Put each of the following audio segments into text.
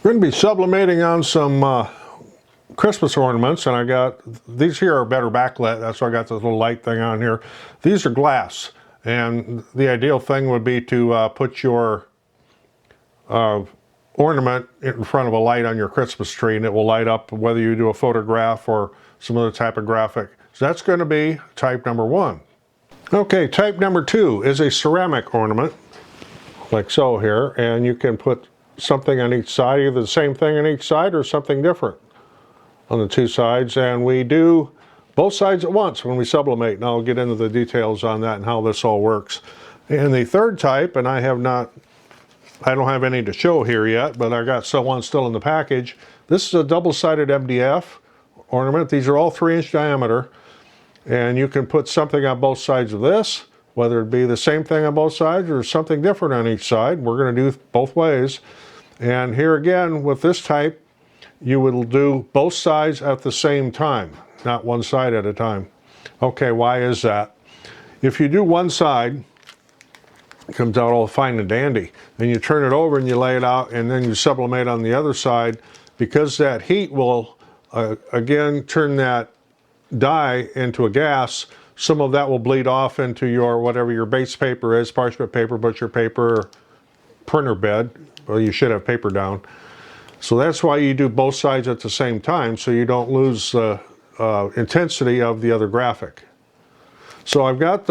We're going to be sublimating on some Christmas ornaments, and I got, these here are better backlit, that's why I got this little light thing on here. These are glass, and the ideal thing would be to put your ornament in front of a light on your Christmas tree, and it will light up whether you do a photograph or some other type of graphic. So that's going to be type number 1. Okay, type number 2 is a ceramic ornament, like so here, and you can put something on each side, either the same thing on each side or something different on the two sides, and we do both sides at once when we sublimate, and I'll get into the details on that and how this all works. And the third type, and I don't have any to show here yet, but I got one still in the package. This is a double-sided MDF ornament. These are all 3-inch diameter, and you can put something on both sides of this, whether it be the same thing on both sides or something different on each side. We're going to do both ways. And here again, with this type, you will do both sides at the same time, not one side at a time. Okay, why is that? If you do one side, it comes out all fine and dandy. Then you turn it over and you lay it out, and then you sublimate on the other side, because that heat will, again, turn that dye into a gas. Some of that will bleed off into your, whatever your base paper is, parchment paper, butcher paper, printer bed. Well, you should have paper down. So that's why you do both sides at the same time, so you don't lose the intensity of the other graphic. So I've got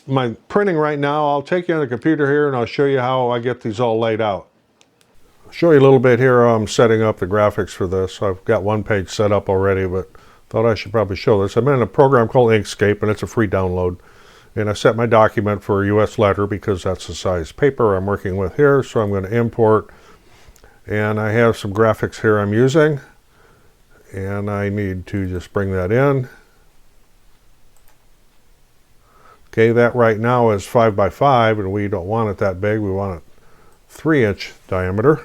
my printing right now. I'll take you on the computer here and I'll show you how I get these all laid out. I'll show you a little bit here how I'm setting up the graphics for this. I've got one page set up already, but thought I should probably show this. I'm in a program called Inkscape, and it's a free download. And I set my document for a US letter because that's the size paper I'm working with here. So I'm going to import, and I have some graphics here I'm using, and I need to just bring that in. Okay, that right now is 5 by 5, and we don't want it that big. We want it 3-inch diameter.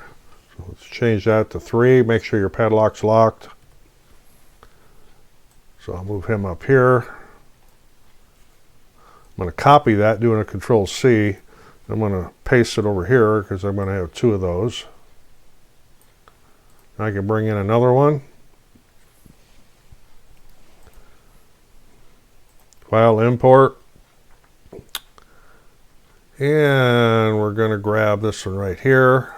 So let's change that to 3. Make sure your padlock's locked. So I'll move him up here. I'm going to copy that, doing a Control-C. I'm going to paste it over here because I'm going to have 2 of those. I can bring in another one. File, import. And we're going to grab this one right here.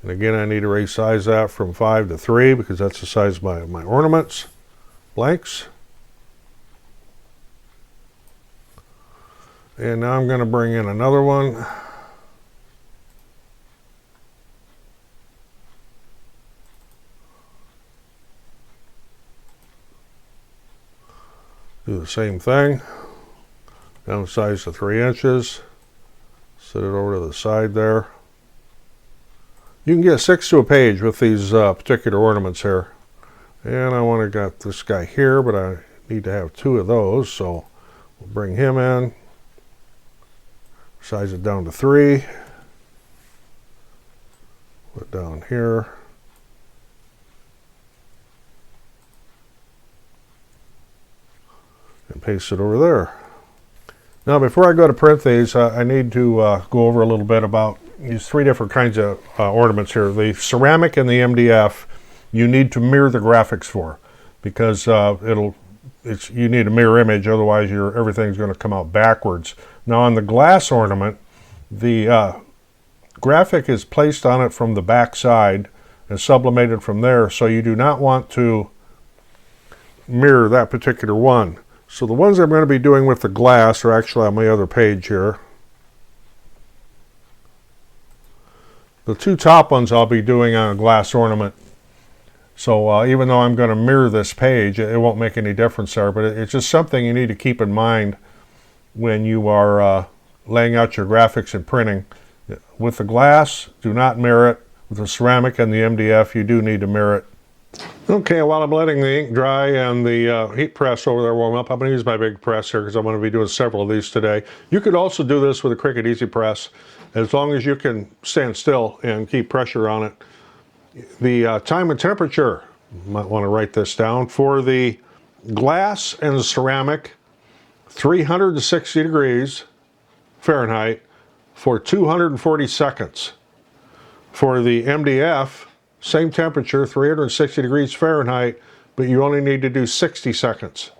And again, I need to resize that from 5 to 3 because that's the size of my ornaments. Blanks. And now I'm going to bring in another one. Do the same thing. Downsize to 3 inches. Set it over to the side there. You can get 6 to a page with these particular ornaments here. And I want to got this guy here, but I need to have 2 of those, so we'll bring him in. Size it down to 3. Put it down here. And paste it over there. Now before I go to print these, I need to go over a little bit about these 3 different kinds of ornaments here. The ceramic and the MDF, you need to mirror the graphics for, because you need a mirror image, otherwise everything's going to come out backwards. Now on the glass ornament, the graphic is placed on it from the back side and sublimated from there, so you do not want to mirror that particular one. So the ones I'm going to be doing with the glass are actually on my other page here. The 2 top ones I'll be doing on a glass ornament. So even though I'm going to mirror this page, it won't make any difference there, but it's just something you need to keep in mind when you are laying out your graphics and printing. With the glass, do not mirror it. With the ceramic and the MDF, you do need to mirror it. Okay, while I'm letting the ink dry and the heat press over there warm up, I'm going to use my big press here because I'm going to be doing several of these today. You could also do this with a Cricut Easy Press, as long as you can stand still and keep pressure on it. The time and temperature, you might want to write this down. For the glass and the ceramic, 360 degrees Fahrenheit. for 240 seconds. For the MDF, same temperature, 360 degrees Fahrenheit, but you only need to do 60 seconds.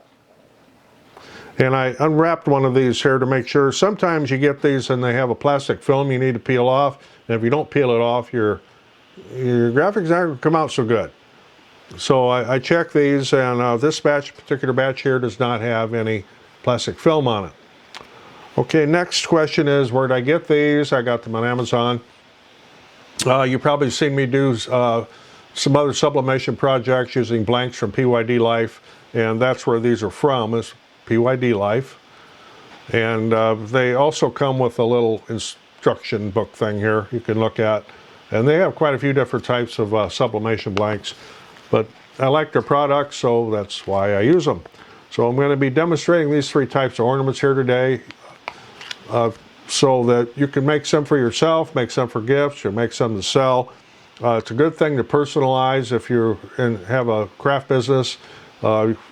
And I unwrapped one of these here to make sure. Sometimes you get these and they have a plastic film you need to peel off, and if you don't peel it off, your graphics aren't going to come out so good. So I checked these, and this particular batch here does not have any plastic film on it. Okay, next question is, where did I get these? I got them on Amazon. You've probably seen me do some other sublimation projects using blanks from PYD Life, and that's where these are from, is PYD Life. And they also come with a little instruction book thing here you can look at. And they have quite a few different types of sublimation blanks. But I like their products, so that's why I use them. So I'm going to be demonstrating these three types of ornaments here today, so that you can make some for yourself, make some for gifts, or make some to sell. It's a good thing to personalize if you have a craft business.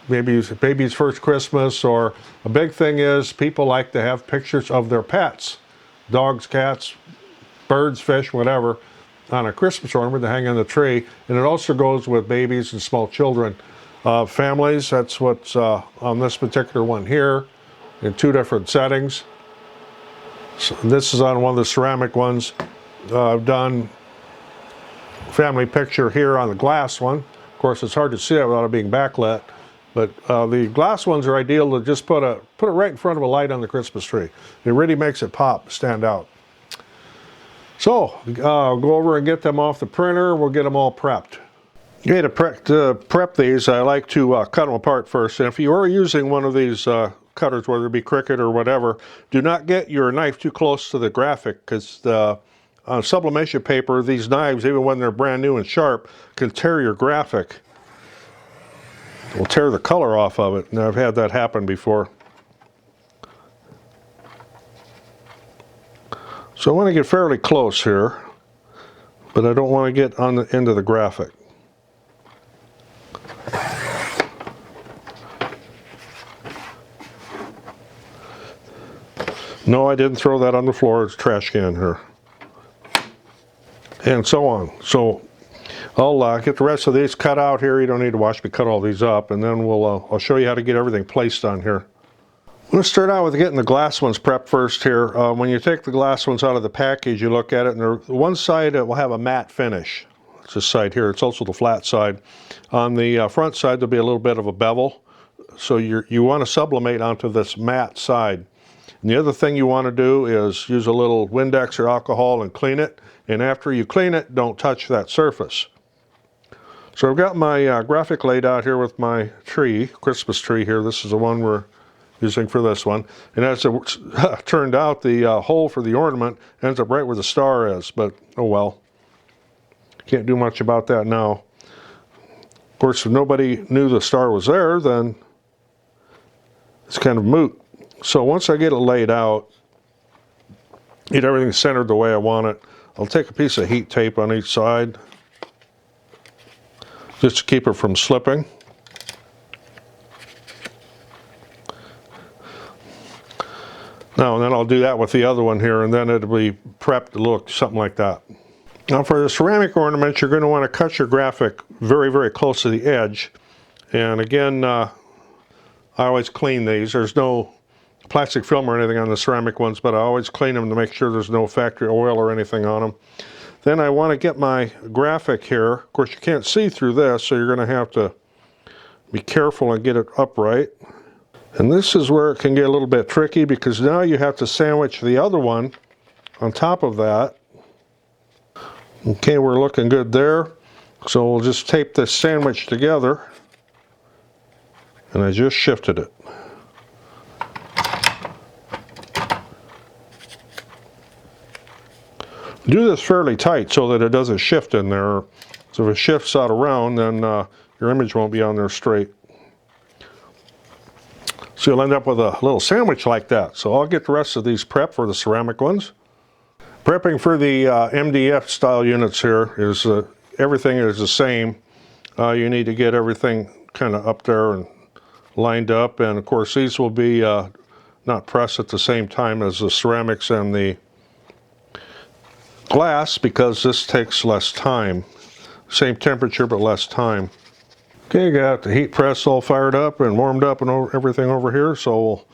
Maybe it's baby's first Christmas, or a big thing is people like to have pictures of their pets, dogs, cats, birds, fish, whatever, on a Christmas ornament to hang on the tree. And it also goes with babies and small children. Families, that's what's on this particular one here, in two different settings. So this is on one of the ceramic ones. I've done family picture here on the glass one. Of course, it's hard to see it without it being backlit, but the glass ones are ideal to just put it right in front of a light on the Christmas tree. It really makes it pop, stand out. So I'll go over and get them off the printer. We'll get them all prepped. Okay, to prep these, I like to cut them apart first. And if you are using one of these cutters, whether it be Cricut or whatever, do not get your knife too close to the graphic, because on sublimation paper, these knives, even when they're brand new and sharp, can tear your graphic. Will tear the color off of it, and I've had that happen before. So I want to get fairly close here, but I don't want to get on the end of the graphic. No, I didn't throw that on the floor. It's a trash can here. And so on. So I'll get the rest of these cut out here. You don't need to watch me cut all these up, and then I'll show you how to get everything placed on here. I'm going to start out with getting the glass ones prepped first here. When you take the glass ones out of the package, you look at it, and the one side it will have a matte finish. It's this side here. It's also the flat side. On the front side, there'll be a little bit of a bevel. So you want to sublimate onto this matte side. And the other thing you want to do is use a little Windex or alcohol and clean it. And after you clean it, don't touch that surface. So I've got my graphic laid out here with my tree, Christmas tree here. This is the one we're using for this one. And as it turned out, the hole for the ornament ends up right where the star is, but oh well. Can't do much about that now. Of course, if nobody knew the star was there, then it's kind of moot. So once I get it laid out, get everything centered the way I want it, I'll take a piece of heat tape on each side just to keep it from slipping. Now, and then I'll do that with the other one here, and then it'll be prepped to look something like that. Now for the ceramic ornament, you're going to want to cut your graphic very, very close to the edge. And again, I always clean these. There's no plastic film or anything on the ceramic ones, but I always clean them to make sure there's no factory oil or anything on them. Then I want to get my graphic here. Of course, you can't see through this, so you're going to have to be careful and get it upright. And this is where it can get a little bit tricky, because now you have to sandwich the other one on top of that. Okay, we're looking good there. So we'll just tape this sandwich together. And I just shifted it. Do this fairly tight so that it doesn't shift in there. So if it shifts out around, then your image won't be on there straight. So you'll end up with a little sandwich like that. So I'll get the rest of these prepped for the ceramic ones. Prepping for the MDF style units here is everything is the same. You need to get everything kind of up there and lined up, and of course these will be not pressed at the same time as the ceramics and the glass because this takes less time. Same temperature but less time. Okay, got the heat press all fired up and warmed up and everything over here, so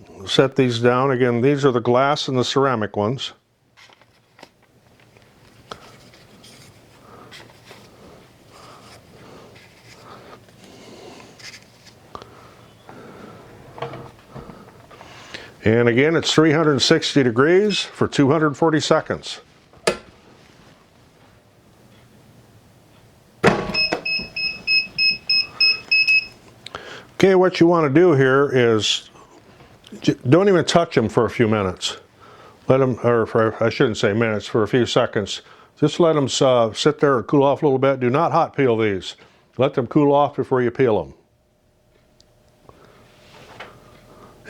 we'll set these down. Again, these are the glass and the ceramic ones. And again, it's 360 degrees for 240 seconds. Okay, what you want to do here is don't even touch them for a few minutes. Let them, or for, I shouldn't say minutes, for a few seconds. Just let them sit there and cool off a little bit. Do not hot peel these. Let them cool off before you peel them.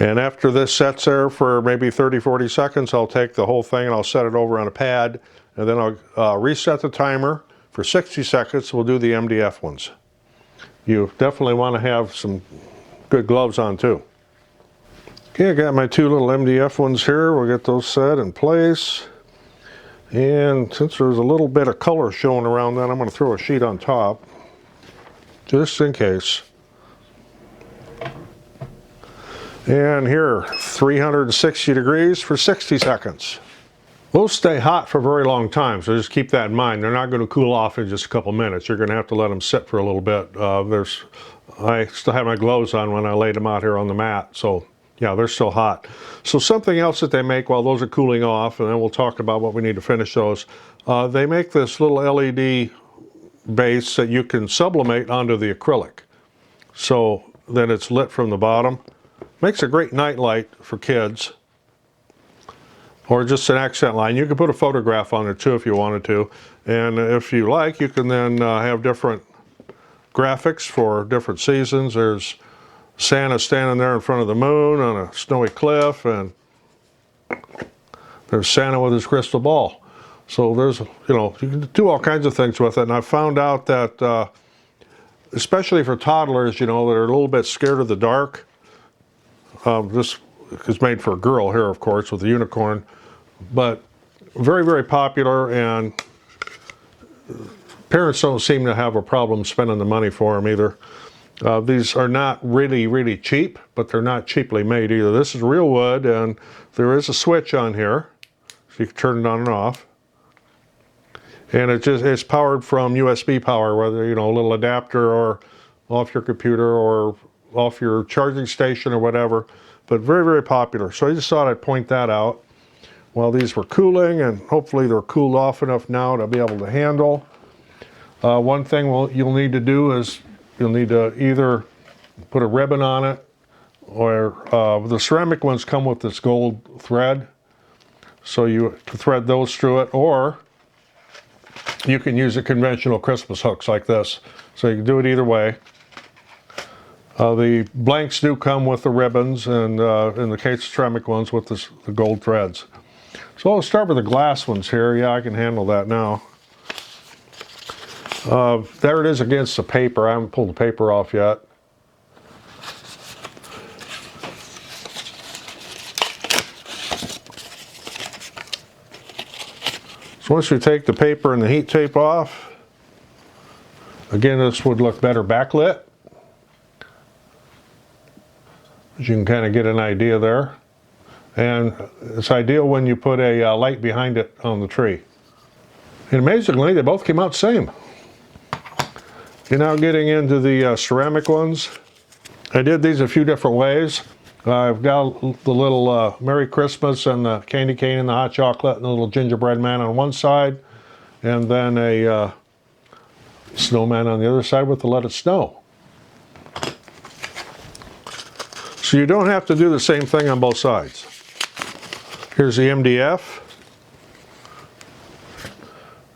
And after this sets there for maybe 30-40 seconds, I'll take the whole thing and I'll set it over on a pad, and then I'll reset the timer for 60 seconds. We'll do the MDF ones. You definitely want to have some good gloves on too. Okay, I got my two little MDF ones here. We'll get those set in place. And since there's a little bit of color showing around that, I'm going to throw a sheet on top, just in case. And here, 360 degrees for 60 seconds. Those stay hot for a very long time, so just keep that in mind. They're not going to cool off in just a couple minutes. You're going to have to let them sit for a little bit. I still have my gloves on when I laid them out here on the mat, so yeah, they're still hot. So something else that they make while those are cooling off, and then we'll talk about what we need to finish those. They make this little LED base that you can sublimate onto the acrylic. So then it's lit from the bottom. Makes a great night light for kids. Or just an accent line. You can put a photograph on there too if you wanted to. And if you like, you can then have different graphics for different seasons. There's Santa standing there in front of the moon on a snowy cliff, and there's Santa with his crystal ball. So there's, you know, you can do all kinds of things with it. And I found out that, especially for toddlers, you know, that are a little bit scared of the dark, this is made for a girl here, of course, with the unicorn, but very, very popular, and parents don't seem to have a problem spending the money for them either. These are not really, really cheap, but they're not cheaply made either. This is real wood, and there is a switch on here, so you can turn it on and off. And it's powered from USB power, whether, you know, a little adapter or off your computer or off your charging station or whatever, but very, very popular. So I just thought I'd point that out while these were cooling, and hopefully they're cooled off enough now to be able to handle. One thing you'll need to do is you'll need to either put a ribbon on it, or the ceramic ones come with this gold thread, so you thread those through it, or you can use a conventional Christmas hooks like this. So you can do it either way. The blanks do come with the ribbons, and in the case of ceramic ones with the gold threads. So I'll start with the glass ones here. Yeah, I can handle that now. There it is against the paper. I haven't pulled the paper off yet. So once we take the paper and the heat tape off, again, this would look better backlit. As you can kind of get an idea there. And it's ideal when you put a light behind it on the tree. And amazingly, they both came out the same. You're now getting into the ceramic ones. I did these a few different ways. I've got the little Merry Christmas and the candy cane and the hot chocolate and the little gingerbread man on one side, and then a snowman on the other side with the Let It Snow. So you don't have to do the same thing on both sides. Here's the MDF.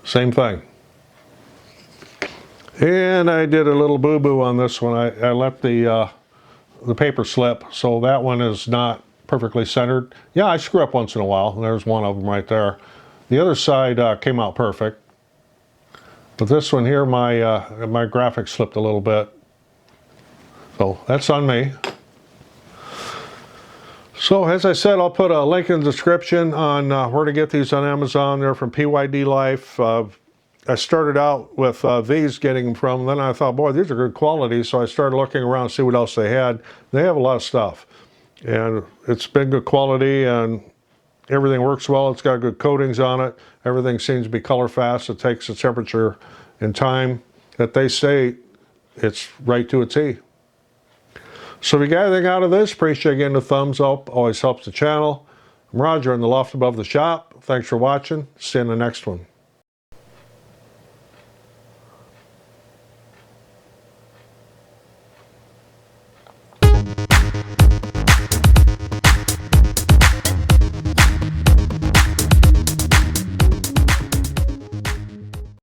Same thing. And I did a little boo-boo on this one. I let the paper slip, so that one is not perfectly centered. Yeah, I screw up once in a while. There's one of them right there. The other side came out perfect. But this one here, my graphics slipped a little bit. So that's on me. So So as I said, I'll put a link in the description on where to get these on Amazon. They're from PYD Life. I started out with these, getting them from, then I thought, boy, these are good quality, so I started looking around to see what else they had. They have a lot of stuff, and it's been good quality, and everything works well. It's got good coatings on it. Everything seems to be color fast. It takes the temperature and time that they say it's right to a T. So if you got anything out of this, appreciate getting a thumbs up. Always helps the channel. I'm Roger in the loft above the shop. Thanks for watching. See you in the next one.